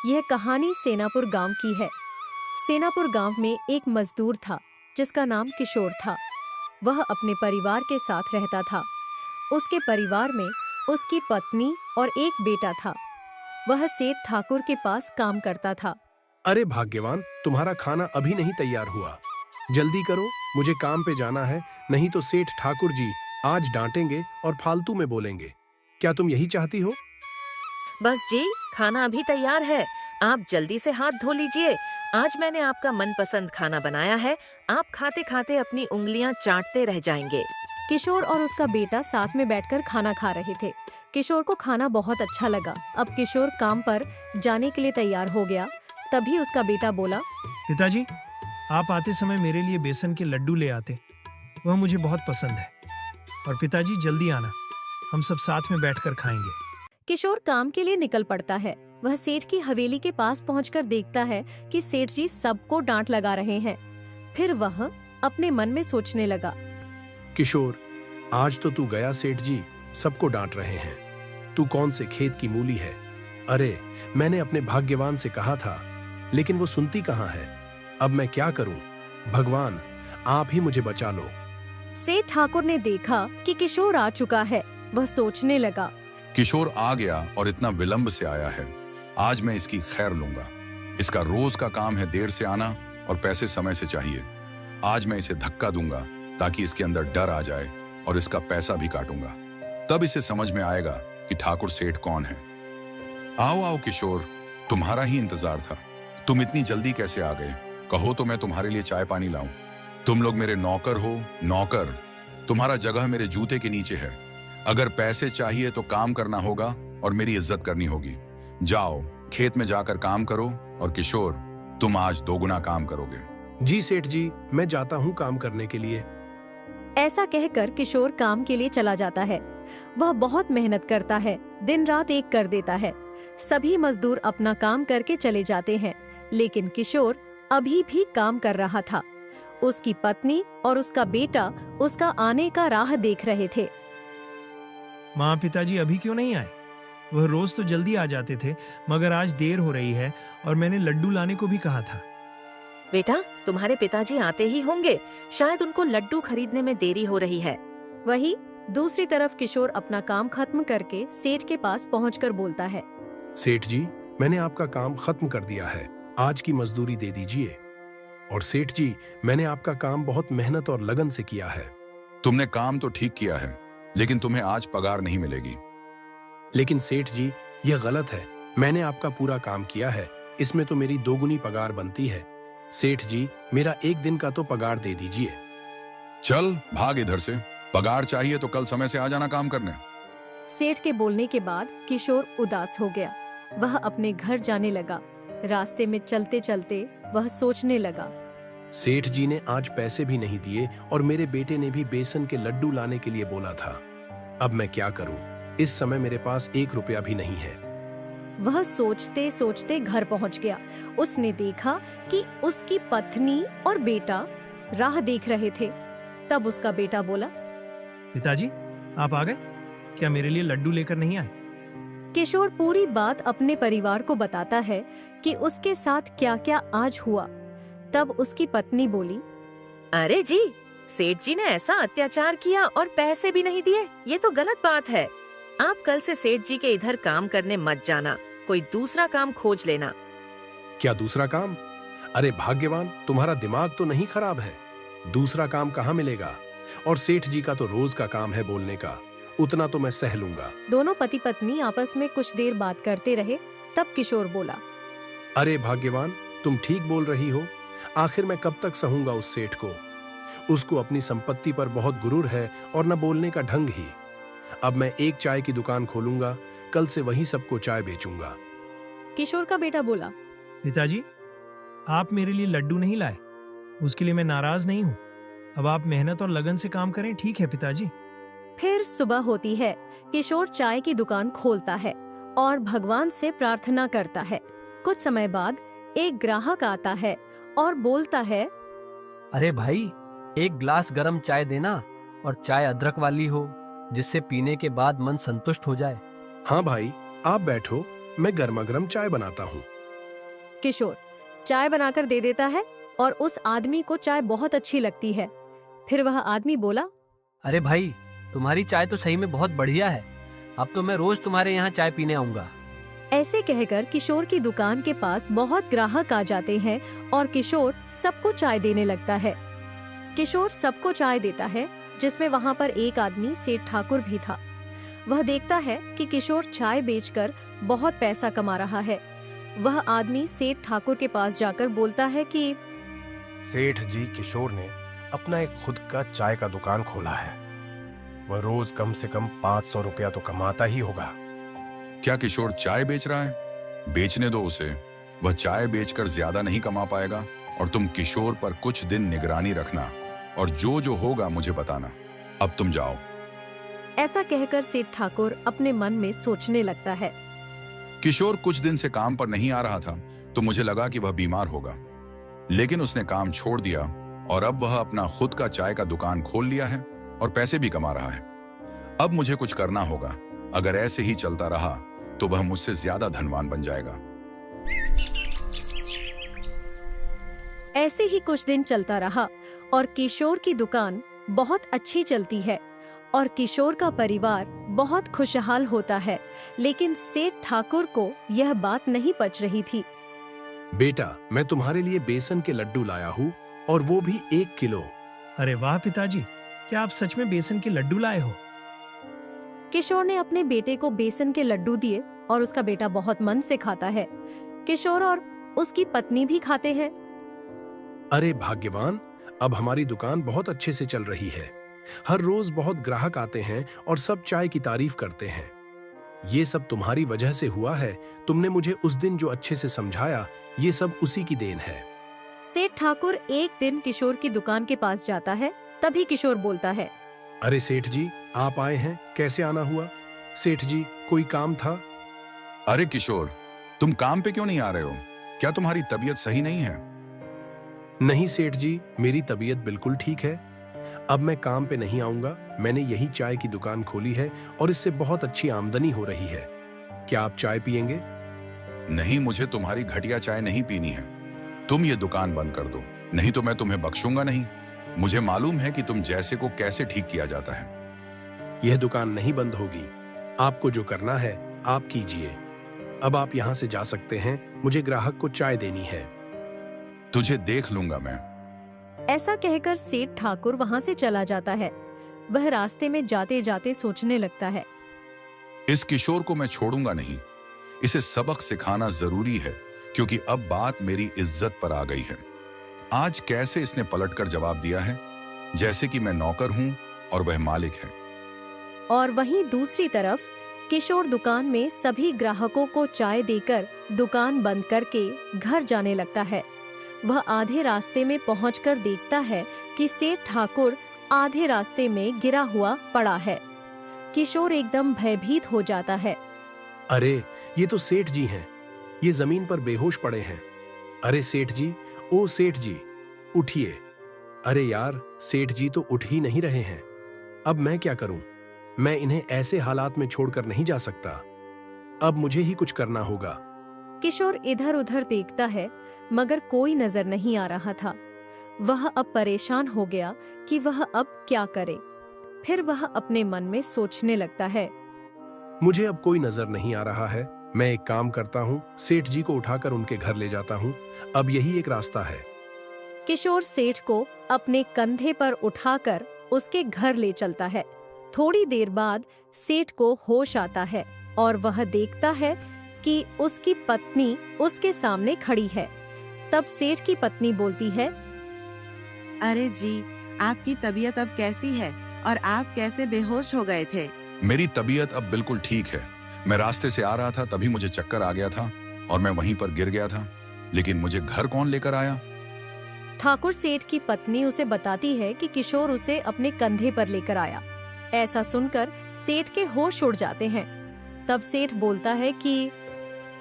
यह कहानी सेनापुर गांव की है। सेनापुर गांव में एक मजदूर था जिसका नाम किशोर था। वह अपने परिवार के साथ रहता था। उसके परिवार में उसकी पत्नी और एक बेटा था। वह सेठ ठाकुर के पास काम करता था। अरे भाग्यवान, तुम्हारा खाना अभी नहीं तैयार हुआ। जल्दी करो, मुझे काम पे जाना है, नहीं तो सेठ ठाकुर जी आज डांटेंगे और फालतू में बोलेंगे। क्या तुम यही चाहती हो? बस जी, खाना अभी तैयार है, आप जल्दी से हाथ धो लीजिए। आज मैंने आपका मनपसंद खाना बनाया है, आप खाते खाते अपनी उंगलियां चाटते रह जाएंगे। किशोर और उसका बेटा साथ में बैठकर खाना खा रहे थे। किशोर को खाना बहुत अच्छा लगा। अब किशोर काम पर जाने के लिए तैयार हो गया। तभी उसका बेटा बोला, पिताजी, आप आते समय मेरे लिए बेसन के लड्डू ले आते, वह मुझे बहुत पसंद है। और पिताजी जल्दी आना, हम सब साथ में बैठकर खाएंगे। किशोर काम के लिए निकल पड़ता है। वह सेठ की हवेली के पास पहुंचकर देखता है कि सेठ जी सबको डांट लगा रहे हैं। फिर वह अपने मन में सोचने लगा, किशोर, आज तो तू गया, सेठ जी सबको डांट रहे हैं। तू कौन से खेत की मूली है? अरे, मैंने अपने भाग्यवान से कहा था, लेकिन वो सुनती कहाँ है। अब मैं क्या करूं? भगवान, आप ही मुझे बचा लो। सेठ ठाकुर ने देखा कि किशोर आ चुका है। वह सोचने लगा, किशोर आ गया और इतना विलंब से आया है, आज मैं इसकी खैर लूंगा। इसका रोज का काम है देर से आना और पैसे समय से चाहिए। आज मैं इसे धक्का दूंगा ताकि इसके अंदर डर आ जाए और इसका पैसा भी काटूंगा। तब इसे समझ में आएगा कि ठाकुर सेठ कौन है। आओ आओ किशोर, तुम्हारा ही इंतजार था। तुम इतनी जल्दी कैसे आ गए? कहो तो मैं तुम्हारे लिए चाय पानी लाऊं। तुम लोग मेरे नौकर हो, नौकर। तुम्हारा जगह मेरे जूते के नीचे है। अगर पैसे चाहिए तो काम करना होगा और मेरी इज्जत करनी होगी। जाओ, खेत में जाकर काम करो और किशोर, तुम आज दोगुना काम करोगे। जी सेठ जी, मैं जाता हूँ काम करने के लिए। ऐसा कहकर किशोर काम के लिए चला जाता है। वह बहुत मेहनत करता है, दिन रात एक कर देता है। सभी मजदूर अपना काम करके चले जाते हैं, लेकिन किशोर अभी भी काम कर रहा था। उसकी पत्नी और उसका बेटा उसका आने का राह देख रहे थे। माँ, पिताजी अभी क्यों नहीं आए? वह रोज तो जल्दी आ जाते थे, मगर आज देर हो रही है और मैंने लड्डू लाने को भी कहा था। बेटा, तुम्हारे पिताजी आते ही होंगे, शायद उनको लड्डू खरीदने में देरी हो रही है। वही दूसरी तरफ किशोर अपना काम खत्म करके सेठ के पास पहुंचकर बोलता है, सेठ जी, मैंने आपका काम खत्म कर दिया है, आज की मजदूरी दे दीजिए। और सेठ जी, मैंने आपका काम बहुत मेहनत और लगन से किया है। तुमने काम तो ठीक किया है, लेकिन तुम्हें आज पगार नहीं मिलेगी। लेकिन सेठ जी, यह गलत है। मैंने आपका पूरा काम किया है, इसमें तो मेरी दोगुनी पगार बनती है। सेठ जी, मेरा एक दिन का तो पगार दे दीजिए। चल भाग इधर से। पगार चाहिए तो कल समय से आ जाना काम करने। सेठ के बोलने के बाद किशोर उदास हो गया। वह अपने घर जाने लगा। रास्ते में चलते चलते वह सोचने लगा, सेठ जी ने आज पैसे भी नहीं दिए और मेरे बेटे ने भी बेसन के लड्डू लाने के लिए बोला था। अब मैं क्या करूं? इस समय मेरे पास 1 रुपया भी नहीं है। वह सोचते सोचते घर पहुंच गया। उसने देखा कि उसकी पत्नी और बेटा राह देख रहे थे। तब उसका बेटा बोला, पिताजी, आप आ गए? क्या मेरे लिए लड्डू लेकर नहीं आए? किशोर पूरी बात अपने परिवार को बताता है कि उसके साथ क्या क्या आज हुआ। तब उसकी पत्नी बोली, अरे जी, सेठ जी ने ऐसा अत्याचार किया और पैसे भी नहीं दिए, ये तो गलत बात है। आप कल से सेठ जी के इधर काम करने मत जाना, कोई दूसरा काम खोज लेना। क्या दूसरा काम? अरे भाग्यवान, तुम्हारा दिमाग तो नहीं खराब है? दूसरा काम कहाँ मिलेगा? और सेठ जी का तो रोज का काम है बोलने का, उतना तो मैं सह लूंगा। दोनों पति पत्नी आपस में कुछ देर बात करते रहे। तब किशोर बोला, अरे भाग्यवान, तुम ठीक बोल रही हो। आखिर मैं कब तक सहूंगा उस सेठ को? उसको अपनी संपत्ति पर बहुत गुरूर है और न बोलने का ढंग ही। अब मैं एक चाय की दुकान खोलूंगा, कल से वहीं सबको चाय बेचूंगा। किशोर का बेटा बोला, पिताजी, आप मेरे लिए लड्डू नहीं लाए, उसके लिए मैं नाराज नहीं हूँ। अब आप मेहनत और लगन से काम करें, ठीक है पिताजी। फिर सुबह होती है। किशोर चाय की दुकान खोलता है और भगवान से प्रार्थना करता है। कुछ समय बाद एक ग्राहक आता है और बोलता है, अरे भाई, एक ग्लास गरम चाय देना, और चाय अदरक वाली हो, जिससे पीने के बाद मन संतुष्ट हो जाए। हाँ भाई, आप बैठो, मैं गर्मा गर्म चाय बनाता हूँ। किशोर चाय बनाकर दे देता है और उस आदमी को चाय बहुत अच्छी लगती है। फिर वह आदमी बोला, अरे भाई, तुम्हारी चाय तो सही में बहुत बढ़िया है। अब तो मैं रोज तुम्हारे यहाँ चाय पीने आऊंगा। ऐसे कहकर किशोर की दुकान के पास बहुत ग्राहक आ जाते हैं और किशोर सबको चाय देने लगता है। किशोर सबको चाय देता है, जिसमें वहाँ पर एक आदमी सेठ ठाकुर भी था। वह देखता है कि किशोर चाय बेचकर बहुत पैसा कमा रहा है। वह आदमी सेठ ठाकुर के पास जाकर बोलता है कि सेठ जी, किशोर ने अपना एक खुद का चाय का दुकान खोला है। वह रोज कम से कम 500 रुपया तो कमाता ही होगा। क्या किशोर चाय बेच रहा है? बेचने दो उसे। वह चाय बेचकर ज्यादा नहीं कमा पाएगा और तुम किशोर पर कुछ दिन निगरानी रखना और जो होगा मुझे बताना। अब तुम जाओ। ऐसा कहकर सेठ ठाकुर अपने मन में सोचने लगता है। किशोर कुछ दिन से काम पर नहीं आ रहा था तो मुझे लगा कि वह बीमार होगा, लेकिन उसने काम छोड़ दिया और अब वह अपना खुद का चाय का दुकान खोल लिया है और पैसे भी कमा रहा है। अब मुझे कुछ करना होगा। अगर ऐसे ही चलता रहा तो वह मुझसे ज्यादा धनवान बन जाएगा। ऐसे ही कुछ दिन चलता रहा और किशोर की दुकान बहुत अच्छी चलती है और किशोर का परिवार बहुत खुशहाल होता है। लेकिन सेठ ठाकुर को यह बात नहीं पच रही थी। बेटा, मैं तुम्हारे लिए बेसन के लड्डू लाया हूँ, और वो भी 1 किलो। अरे वाह पिताजी, क्या आप सच में बेसन के लड्डू लाए हो? किशोर ने अपने बेटे को बेसन के लड्डू दिए और उसका बेटा बहुत मन से खाता है। किशोर और उसकी पत्नी भी खाते हैं। अरे भाग्यवान, अब हमारी दुकान बहुत अच्छे से चल रही है। हर रोज बहुत ग्राहक आते हैं और सब चाय की तारीफ करते हैं। ये सब तुम्हारी वजह से हुआ है। तुमने मुझे उस दिन जो अच्छे से समझाया, ये सब उसी की देन है। सेठ ठाकुर एक दिन किशोर की दुकान के पास जाता है। तभी किशोर बोलता है, अरे सेठ जी, आप आए हैं, कैसे आना हुआ? सेठ जी, कोई काम था? अरे किशोर, तुम काम पे क्यों नहीं आ रहे हो? क्या तुम्हारी तबीयत सही नहीं है? नहीं सेठ जी, मेरी तबीयत बिल्कुल ठीक है। अब मैं काम पे नहीं आऊंगा। मैंने यही चाय की दुकान खोली है और इससे बहुत अच्छी आमदनी हो रही है। क्या आप चाय पियेंगे? नहीं, मुझे तुम्हारी घटिया चाय नहीं पीनी है। तुम ये दुकान बंद कर दो, नहीं तो मैं तुम्हें बख्शूंगा नहीं। मुझे मालूम है कि तुम जैसे को कैसे ठीक किया जाता है। यह दुकान नहीं बंद होगी। आपको जो करना है आप कीजिए। अब आप यहाँ से जा सकते हैं। मुझे ग्राहक को चाय देनी है। तुझे देख लूंगा मैं। ऐसा कहकर सेठ ठाकुर वहाँ से चला जाता है। वह रास्ते में जाते जाते सोचने लगता है, इस किशोर को मैं छोड़ूंगा नहीं। इसे सबक सिखाना जरूरी है, क्योंकि अब बात मेरी इज्जत पर आ गई है। आज कैसे इसने पलटकर जवाब दिया है, जैसे कि मैं नौकर हूं और वह मालिक है। और वहीं दूसरी तरफ किशोर दुकान में सभी ग्राहकों को चाय देकर दुकान बंद करके घर जाने लगता है। वह आधे रास्ते में पहुंचकर देखता है कि सेठ ठाकुर आधे रास्ते में गिरा हुआ पड़ा है। किशोर एकदम भयभीत हो जाता है। अरे, ये तो सेठ जी हैं। ये जमीन पर बेहोश पड़े हैं। अरे सेठ जी, ओ सेठ जी, उठिए। अरे यार, सेठ जी तो उठ ही नहीं रहे हैं। अब मैं क्या करूं? मैं इन्हें ऐसे हालात में छोड़कर नहीं जा सकता। अब मुझे ही कुछ करना होगा। किशोर इधर उधर देखता है, मगर कोई नजर नहीं आ रहा था। वह अब परेशान हो गया कि वह अब क्या करे। फिर वह अपने मन में सोचने लगता है, मुझे अब कोई नजर नहीं आ रहा है। मैं एक काम करता हूँ, सेठ जी को उठाकर उनके घर ले जाता हूँ। अब यही एक रास्ता है। किशोर सेठ को अपने कंधे पर उठाकर उसके घर ले चलता है। थोड़ी देर बाद सेठ को होश आता है और वह देखता है कि उसकी पत्नी उसके सामने खड़ी है। तब सेठ की पत्नी बोलती है, अरे जी, आपकी तबीयत अब कैसी है और आप कैसे बेहोश हो गए थे? मेरी तबीयत अब बिल्कुल ठीक है। मैं रास्ते से आ रहा था, तभी मुझे चक्कर आ गया था और मैं वहीं पर गिर गया था। लेकिन मुझे घर कौन लेकर आया? ठाकुर सेठ की पत्नी उसे बताती है कि किशोर उसे अपने कंधे पर लेकर आया। ऐसा सुनकर सेठ के होश उड़ जाते हैं। तब सेठ बोलता है कि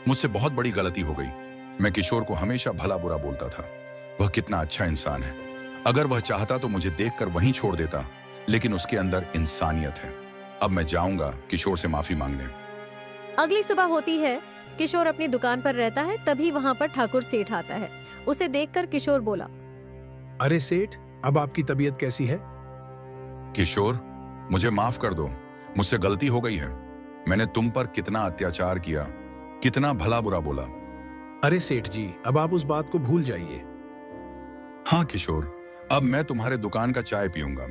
मुझसे बहुत बड़ी गलती हो गई। मैं किशोर को हमेशा भला बुरा बोलता था। वह कितना अच्छा इंसान है। अगर वह चाहता तो मुझे देखकर वहीं छोड़ देता, लेकिन उसके अंदर इंसानियत है। अब मैं जाऊंगा किशोर से माफी मांगने। अगली सुबह होती है। किशोर अपनी दुकान पर रहता है, तभी वहाँ पर ठाकुर सेठ आता है। उसे देखकर किशोर बोला, अरे सेठ, अब आपकी तबीयत कैसी है? किशोर, मुझे माफ कर दो, मुझसे गलती हो गई है। मैंने तुम पर कितना अत्याचार किया, कितना भला बुरा बोला। अरे सेठ जी, अब आप उस बात को भूल जाइए। हाँ किशोर, अब मैं तुम्हारे दुकान का चाय पीऊंगा।